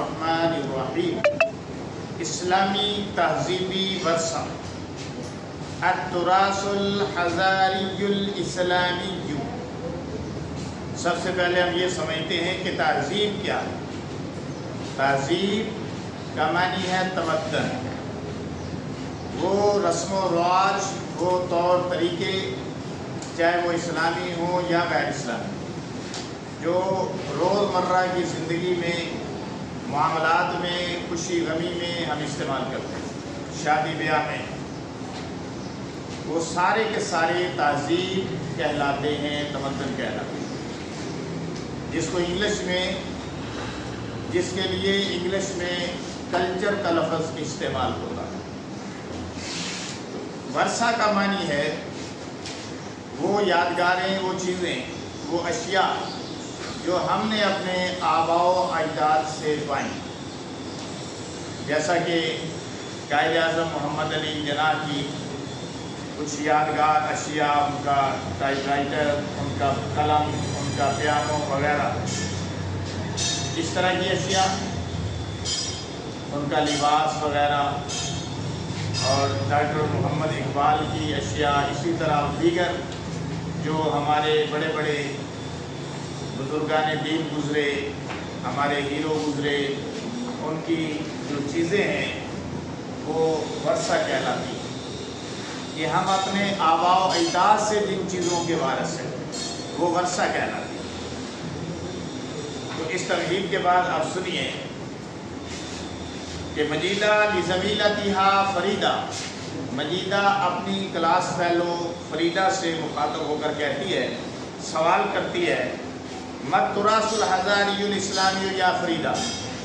الرحمن الرحیم. اسلامی تہذیبی ورثہ التراث الحضاری الاسلامی. سب سے پہلے ہم یہ سمجھتے ہیں کہ تہذیب کیا ہے. تہذیب کا معنی ہے تمدن. وہ رسم و رواج، وہ طور طریقے، چاہے وہ اسلامی ہوں یا غیر اسلامی، جو روزمرہ کی زندگی میں، معاملات میں، خوشی غمی میں ہم استعمال کرتے ہیں، شادی بیاہ میں، وہ سارے کے سارے تہذیب کہلاتے ہیں، تمدن کہلاتے ہیں. جس کو انگلش میں، جس کے لیے انگلش میں کلچر کا لفظ استعمال ہوتا ہے. ورثہ کا معنی ہے وہ یادگاریں، وہ چیزیں، وہ اشیاء جو ہم نے اپنے آباء و اجداد سے پائیں. جیسا کہ قائد اعظم محمد علی جناح کی کچھ یادگار اشیاء، ان کا ٹائپ رائٹر، ان کا قلم، ان کا پیانو وغیرہ، اس طرح کی اشیاء، ان کا لباس وغیرہ، اور ڈاکٹر محمد اقبال کی اشیاء، اسی طرح دیگر جو ہمارے بڑے بڑے بزرگان دین گزرے، ہمارے ہیرو گزرے، ان کی جو چیزیں ہیں وہ ورثہ کہلاتی ہیں. کہ ہم اپنے آباء و اجداد سے جن چیزوں کے وارث ہیں وہ ورثہ کہلاتی ہیں. تو اس تمہید کے بعد آپ سنیے کہ مجیدہ لزمیلتہا فریدہ. مجیدہ اپنی کلاس فیلو فریدہ سے مخاطب ہو کر کہتی ہے، سوال کرتی ہے، مت تراث الحضاری الاسلامی یا فریدہ،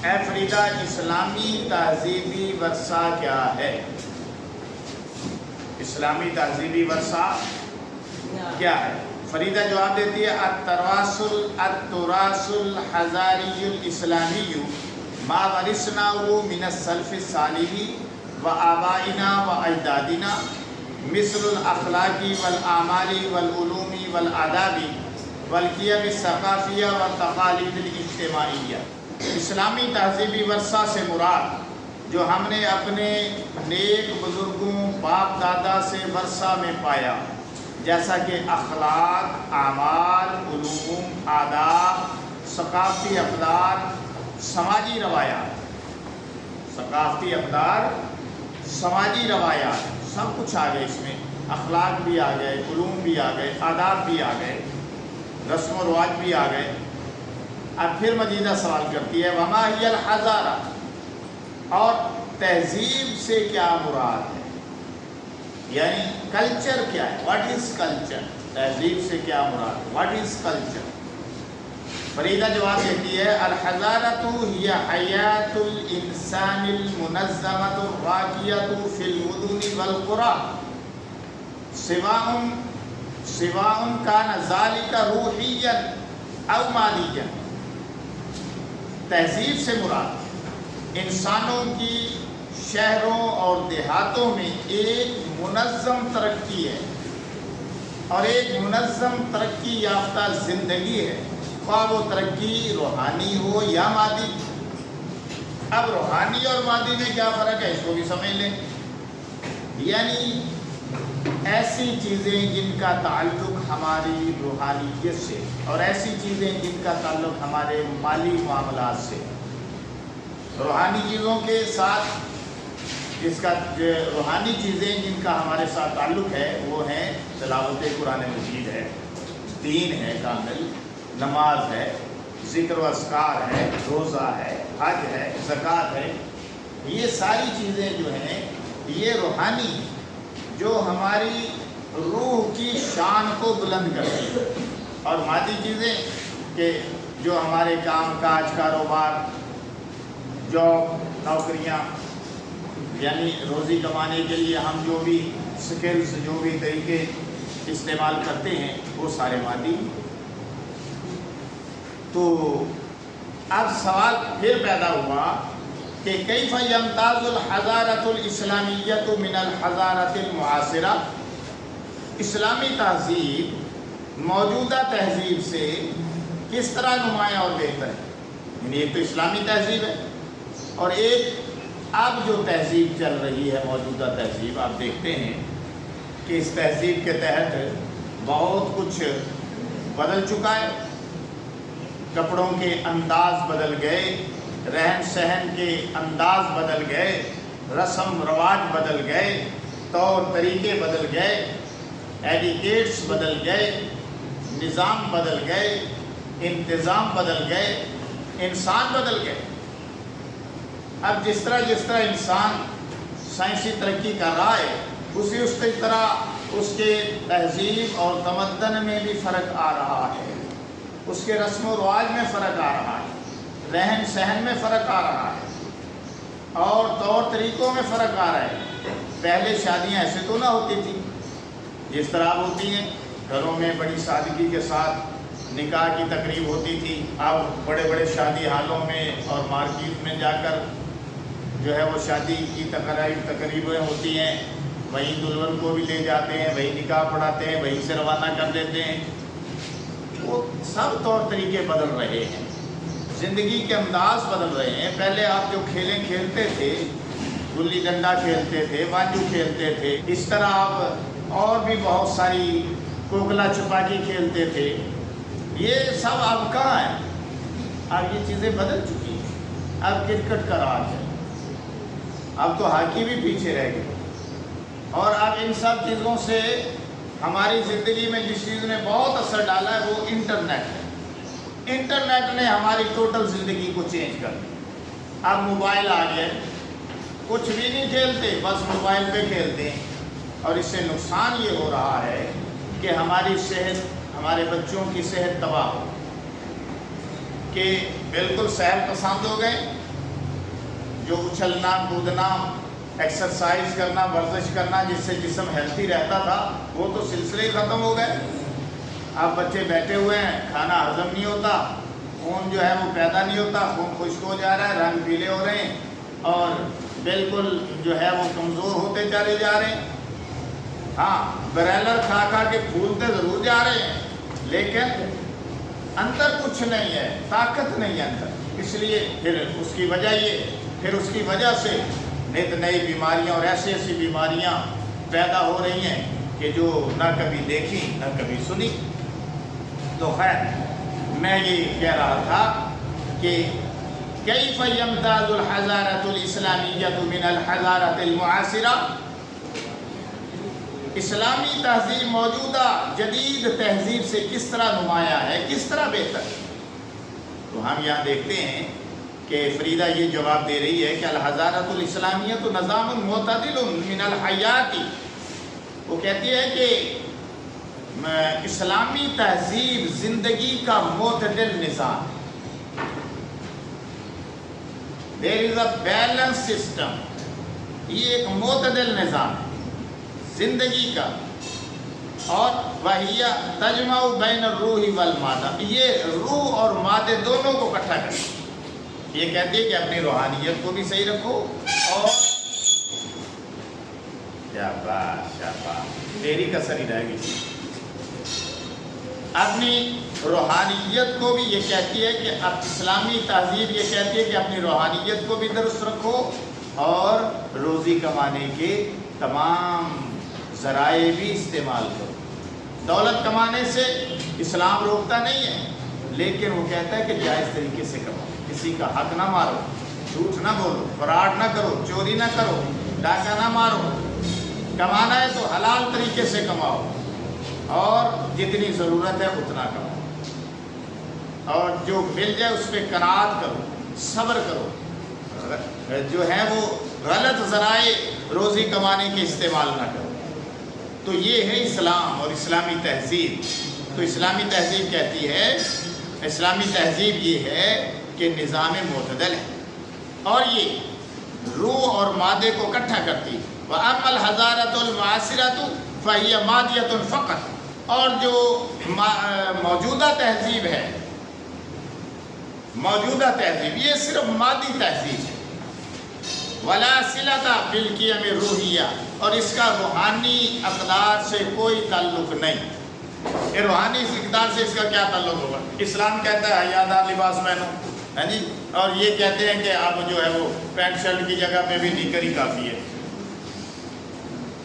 اے فریدہ اسلامی تہذیبی ورثہ کیا ہے؟ اسلامی تہذیبی ورثہ کیا ہے؟ فریدہ جواب دیتی ہے، التراث الحضاری الاسلامی ما ورثناه من السلف الصالح و آبائنا و اجدادنا مثل الاخلاق والاعمال والعلوم والآداب والقیم الثقافیہ والتقالید الاجتماعیہ. اسلامی تہذیبی ورثہ سے مراد جو ہم نے اپنے نیک بزرگوں، باپ دادا سے ورثہ میں پایا، جیسا کہ اخلاق، اعمال، علوم، آداب، ثقافتی اقدار، سماجی روایات. ثقافتی اقدار، سماجی روایات، سب کچھ آ گئے. اس میں اخلاق بھی آ گئے، علوم بھی آ گئے، آداب بھی آ گئے، رسم و رواج بھی آ گئے. اب پھر مجیدہ سوال کرتی ہے، وما ہی الحضارہ، اور تہذیب سے کیا مراد ہے؟ یعنی کلچر کیا ہے؟ What is culture? تہذیب سے کیا مراد ہے؟ What is culture? فریدہ جواب دیتی ہے، الحضارۃ ہی حیات الانسان المنظمۃ الراقیۃ فی المدن والقری سواء کان ذلک روحیا او مادیا. تہذیب سے مراد انسانوں کی شہروں اور دیہاتوں میں ایک منظم ترقی ہے، اور ایک منظم ترقی یافتہ زندگی ہے، خواہ وہ ترقی روحانی ہو یا مادی. اب روحانی اور مادی میں کیا فرق ہے، اس کو بھی سمجھ لیں. یعنی ایسی چیزیں جن کا تعلق ہماری روحانیت سے، اور ایسی چیزیں جن کا تعلق ہمارے مالی معاملات سے. روحانی چیزوں کے ساتھ روحانی چیزیں جن کا ہمارے ساتھ تعلق ہے وہ ہیں تلاوت قرآن مجید ہے، دین ہے کامل، نماز ہے، ذکر و اذکار ہے، روزہ ہے، حج ہے، زکوٰۃ ہے. یہ ساری چیزیں جو ہیں یہ روحانی ہیں، جو ہماری روح کی شان کو بلند کرتی ہیں. اور مادی چیزیں کہ جو ہمارے کام کاج، کاروبار، جاب، نوکریاں، یعنی روزی کمانے کے لیے ہم جو بھی سکلز، جو بھی طریقے استعمال کرتے ہیں وہ سارے مادی. تو اب سوال پھر پیدا ہوا کہ کیف یمتاز الحضارۃ الاسلامیۃ من الحضارۃ المعاصرہ. اسلامی تہذیب موجودہ تہذیب سے کس طرح نمایاں اور بہتر ہے؟ یعنی ایک تو اسلامی تہذیب ہے، اور ایک اب جو تہذیب چل رہی ہے، موجودہ تہذیب، آپ دیکھتے ہیں کہ اس تہذیب کے تحت بہت کچھ بدل چکا ہے۔ کپڑوں کے انداز بدل گئے، رہن سہن کے انداز بدل گئے، رسم رواج بدل گئے، طور طریقے بدل گئے، ایڈیکیٹس بدل گئے، نظام بدل گئے، انتظام بدل گئے، انسان بدل گئے۔ اب جس طرح انسان سائنسی ترقی کر رہا ہے، اسی طرح اس کے تہذیب اور تمدن میں بھی فرق آ رہا ہے، اس کے رسم و رواج میں فرق آ رہا ہے، رہن سہن میں فرق آ رہا ہے، اور طور طریقوں میں فرق آ رہا ہے۔ پہلے شادیاں ایسے تو نہ ہوتی تھی جس طرح اب ہوتی ہیں، گھروں میں بڑی سادگی کے ساتھ نکاح کی تقریب ہوتی تھی۔ اب بڑے بڑے شادی ہالوں میں اور مارکیٹ میں جا کر جو ہے وہ شادی کی تقریبیں ہوتی ہیں، وہیں دلہن کو بھی لے جاتے ہیں، وہیں نکاح پڑھاتے ہیں، وہیں سے روانہ کر دیتے ہیں۔ وہ سب طور طریقے بدل رہے ہیں، زندگی کے انداز بدل رہے ہیں۔ پہلے آپ جو کھیلیں کھیلتے تھے، گلی ڈنڈا کھیلتے تھے، بانجو کھیلتے تھے، اس طرح آپ اور بھی بہت ساری کوکلا چھپاکی کھیلتے تھے، یہ سب اب کہاں ہے؟ اب یہ چیزیں بدل چکی ہیں۔ اب کرکٹ کا راج ہے، اب تو ہاکی بھی پیچھے رہ گئی، اور اب ان سب چیزوں سے ہماری زندگی میں جس چیز نے بہت اثر ڈالا ہے وہ انٹرنیٹ ہے۔ انٹرنیٹ نے ہماری ٹوٹل زندگی کو چینج کر دیا۔ اب موبائل آ گیا، کچھ بھی نہیں کھیلتے، بس موبائل پہ کھیلتے ہیں، اور اس سے نقصان یہ ہو رہا ہے کہ ہماری صحت، ہمارے بچوں کی صحت تباہ ہو، کہ بالکل صحت پسند ہو گئے، جو اچھلنا کودنا، ایکسرسائز کرنا، ورزش کرنا جس سے جسم ہیلتھی رہتا تھا، وہ تو سلسلے ختم ہو گئے۔ اب بچے بیٹھے ہوئے ہیں، کھانا ہضم نہیں ہوتا، خون جو ہے وہ پیدا نہیں ہوتا، خون خشک ہو جا رہا ہے، رنگ پیلے ہو رہے ہیں، اور بالکل جو ہے وہ کمزور ہوتے چلے جا رہے ہیں۔ ہاں، برائلر کھا کھا کے پھولتے ضرور جا رہے ہیں، لیکن اندر کچھ نہیں ہے، طاقت نہیں ہے اندر۔ اس لیے پھر اس کی وجہ سے نت نئی بیماریاں اور ایسی ایسی بیماریاں پیدا ہو رہی ہیں کہ جو نہ کبھی دیکھی نہ کبھی سنی۔ تو خیر، میں یہ کہہ رہا تھا کہ کیف یمتاز الحضارۃ الاسلامیۃ من الحضارۃ المعاصرہ، اسلامی تہذیب موجودہ جدید تہذیب سے کس طرح نمایاں ہے، کس طرح بہتر ہے۔ تو ہم یہاں دیکھتے ہیں کہ فریدہ یہ جواب دے رہی ہے کہ الحضارۃ الاسلامیۃ نظام معتدل من الحیات، وہ کہتی ہے کہ اسلامی تہذیب زندگی کا معتدل نظام ہے۔ There is a balanced system، یہ ایک معتدل نظام ہے زندگی کا، اور وہی تجمع بین الروح والمادہ، یہ روح اور مادے دونوں کو اکٹھا کرے۔ یہ کہتی ہے کہ اپنی روحانیت کو بھی صحیح رکھو، اور شاباش تیری کسر ہی رہ گئی، اپنی روحانیت کو بھی، یہ کہتی ہے کہ اب اسلامی تہذیب یہ کہتی ہے کہ اپنی روحانیت کو بھی درست رکھو، اور روزی کمانے کے تمام ذرائع بھی استعمال کرو۔ دولت کمانے سے اسلام روکتا نہیں ہے، لیکن وہ کہتا ہے کہ جائز طریقے سے کماؤ، کسی کا حق نہ مارو، جھوٹ نہ بولو، فراڈ نہ کرو، چوری نہ کرو، ڈاکہ نہ مارو، کمانا ہے تو حلال طریقے سے کماؤ، اور جتنی ضرورت ہے اتنا کماؤ، اور جو مل جائے اس پہ قناعت کرو، صبر کرو، جو ہے وہ غلط ذرائع روزی کمانے کے استعمال نہ کرو۔ تو یہ ہے اسلام اور اسلامی تہذیب۔ تو اسلامی تہذیب کہتی ہے، اسلامی تہذیب یہ ہے کہ نظام معتدل ہے، اور یہ روح اور مادے کو اکٹھا کرتی ہے۔ وَأَمَّا الْحَضَارَةُ الْمُعَاصِرَةُ فَهِيَ مَادِيَةٌ فَقَط، اور جو موجودہ تہذیب ہے، موجودہ تہذیب یہ صرف مادی تہذیب ہے۔ وَلَا صِلَةَ بِالْقِيَمِ الرُّوحِيَّةِ، اور اس کا روحانی اقدار سے کوئی تعلق نہیں۔ یہ روحانی اقدار سے اس کا کیا تعلق ہوگا؟ اسلام کہتا ہے حیادار لباس پہنو، ہے جی، اور یہ کہتے ہیں کہ اب جو ہے وہ پینٹ شرٹ کی جگہ پہ بھی نکر ہی کافی ہے.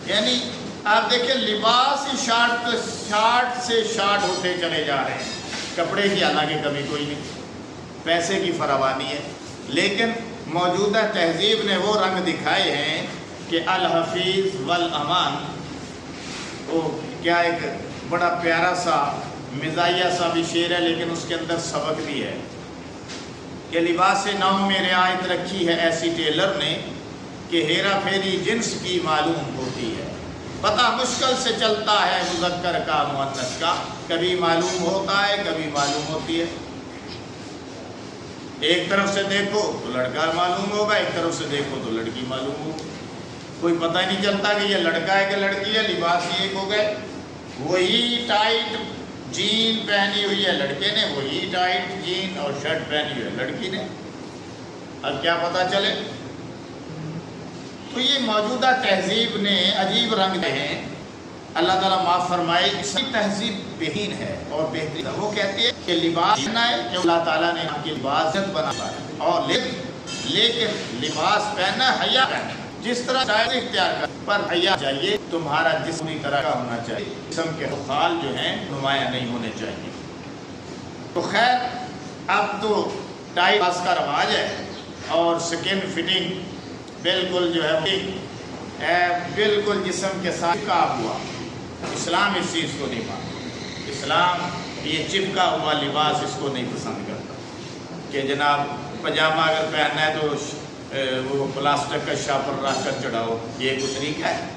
یعنی آپ دیکھیں لباس ہی شارٹ سے شارٹ ہوتے چلے جا رہے ہیں. کپڑے کی حالانکہ کمی کوئی نہیں، پیسے کی فراوانی ہے، لیکن موجودہ تہذیب نے وہ رنگ دکھائے ہیں کہ الحفیظ والامان، وہ کیا ایک بڑا پیارا سا مزاحیہ سا بھی شعر ہے، لیکن اس کے اندر سبق بھی ہے کہ لباس نو میں رعایت رکھی ہے ایسی ٹیلر نے کہ ہیرا پھیری جنس کی معلوم ہوتی ہے. پتہ مشکل سے چلتا ہے مذکر کا مؤنث کا، کبھی معلوم ہوتا ہے کبھی معلوم ہوتی ہے. ایک طرف سے دیکھو تو لڑکا معلوم ہوگا، ایک طرف سے دیکھو تو لڑکی معلوم ہوگی. کوئی پتہ ہی نہیں چلتا کہ یہ لڑکا ہے کہ لڑکی ہے، لباس ہی ایک ہو گئے. وہی ٹائٹ جین پہنی ہوئی ہے لڑکے نے، وہی ٹائٹ جین اور شرٹ پہنی ہوئی ہے لڑکی نے، اب کیا پتہ چلے. تو یہ موجودہ تہذیب نے عجیب رنگ دے ہیں. اللہ تعالیٰ معاف فرمائے، اسی تہذیب بہین ہے اور بہترین ہے. وہ کہتی ہے کہ لباس پہننا ہے کہ اللہ تعالیٰ نے آپ کی لباسیت بنا ہے، اور لیکن لباس پہننا حیا پہننا، جس طرح چاہے اختیار کر، پر حیا چاہیے. تمہارا جسم پوری طرح کا ہونا چاہیے، جسم کے خال جو ہیں نمایاں نہیں ہونے چاہیے. تو خیر اب تو ٹائی باس کا رواج ہے اور سکن فٹنگ بالکل جو ہے بالکل جسم کے ساتھ چپکا ہوا. اسلام اس چیز کو نہیں مانتا. اسلام یہ چپکا ہوا لباس اس کو نہیں پسند کرتا کہ جناب پاجامہ اگر پہننا ہے تو وہ پلاسٹک کا شاپر رکھ کر چڑھاؤ. یہ کوئی طریقہ ہے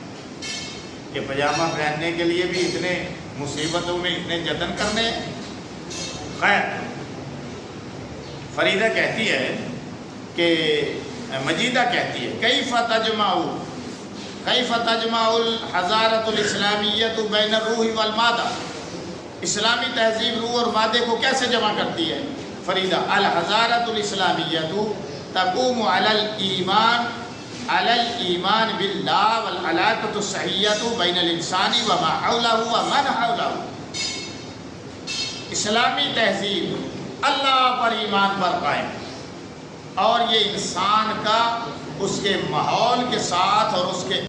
کہ پاجامہ پہننے کے لیے بھی اتنے مصیبتوں میں اتنے جتن کرنے ہیں. خیر فریدہ کہتی ہے کہ مجیدہ کہتی ہے کیف تجمع الحضارۃ الاسلامیۃ بین الروح والمادہ، اسلامی تہذیب روح اور مادے کو کیسے جمع کرتی ہے؟ فریدہ الحضارۃ الاسلامیۃ تقوم علی الایمان باللہ والعلاقۃ الصحیۃ بین الانسان وما حولہ ومن حولہ. اسلامی تہذیب اللہ پر ایمان پر قائم، اور یہ انسان کا اس کے ماحول کے ساتھ اور اس کے